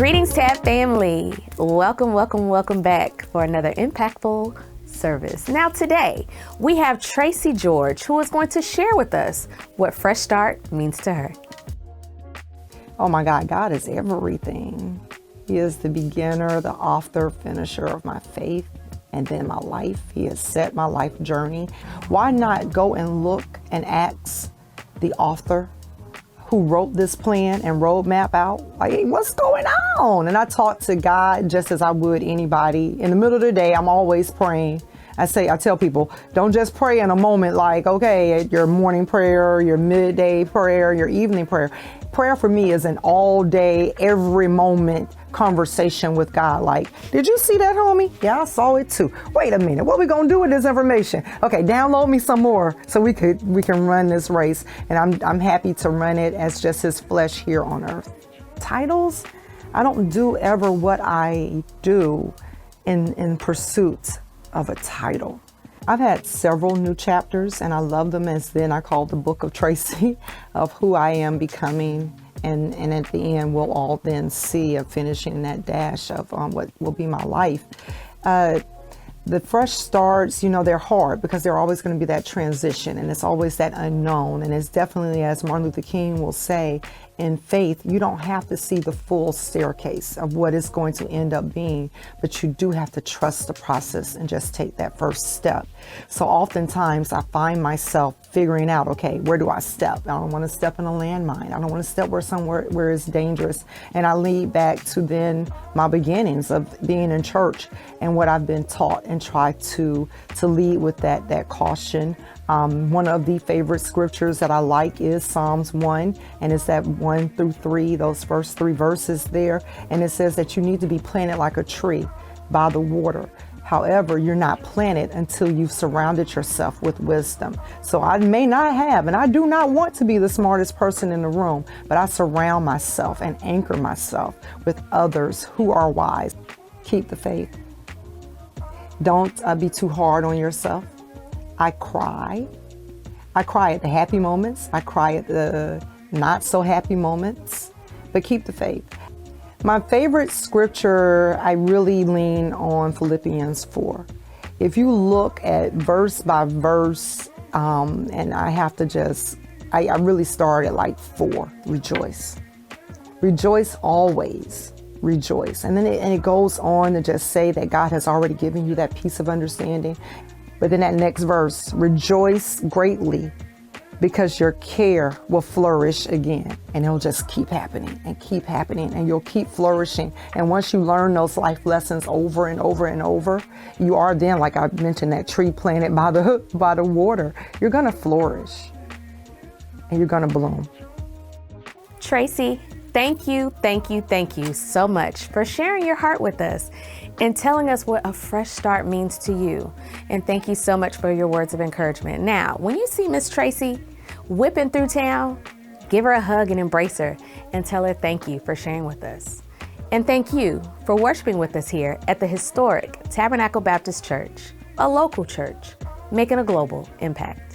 Greetings, Tab family. Welcome back for another impactful service. Now today, we have Traci George, who is going to share with us what Fresh Start means to her. Oh my God, God is everything. He is the beginner, the author, finisher of my faith, and then my life. He has set my life journey. Why not go and look and ask the author who wrote this plan and roadmap out, like, hey, what's going on? And I talk to God just as I would anybody. In the middle of the day, I'm always praying. I tell people, don't just pray in a moment like, okay, your morning prayer, your midday prayer, your evening prayer. Prayer for me is an all day, every moment conversation with God. Like, did you see that, homie? Yeah, I saw it too. Wait a minute, what are we gonna do with this information? Okay, download me some more so we can run this race. And I'm happy to run it as just his flesh here on earth. Titles, I don't do ever what I do in pursuit of a title. I've had several new chapters and I love them, as then I call the book of Traci, of who I am becoming. And at the end, we'll all then see a finishing that dash of what will be my life. The fresh starts, they're hard because they're always going to be that transition and it's always that unknown. And it's definitely, as Martin Luther King will say, in faith, you don't have to see the full staircase of what it's going to end up being, but you do have to trust the process and just take that first step. So oftentimes I find myself figuring out, okay, where do I step? I don't want to step in a landmine. I don't want to step where it's dangerous. And I lead back to then my beginnings of being in church and what I've been taught and try to lead with that caution. One of the favorite scriptures that I like is Psalms 1, and it's that 1 through 3, those first 3 verses there. And it says that you need to be planted like a tree by the water. However, you're not planted until you've surrounded yourself with wisdom. So I may not have, and I do not want to be the smartest person in the room, but I surround myself and anchor myself with others who are wise. Keep the faith. Don't be too hard on yourself. I cry. I cry at the happy moments. I cry at the not so happy moments, but keep the faith. My favorite scripture, I really lean on Philippians 4. If you look at verse by verse, and I have to I really start at like 4, rejoice. Rejoice always. Rejoice. And then it goes on to just say that God has already given you that peace of understanding. But then that next verse, rejoice greatly because your care will flourish again. And it'll just keep happening and you'll keep flourishing. And once you learn those life lessons over and over and over, you are then, like I mentioned, that tree planted by the water. You're going to flourish and you're going to bloom. Traci, thank you so much for sharing your heart with us and telling us what a fresh start means to you. And thank you so much for your words of encouragement. Now, when you see Miss Traci whipping through town, give her a hug and embrace her and tell her thank you for sharing with us. And thank you for worshiping with us here at the historic Tabernacle Baptist Church, a local church making a global impact.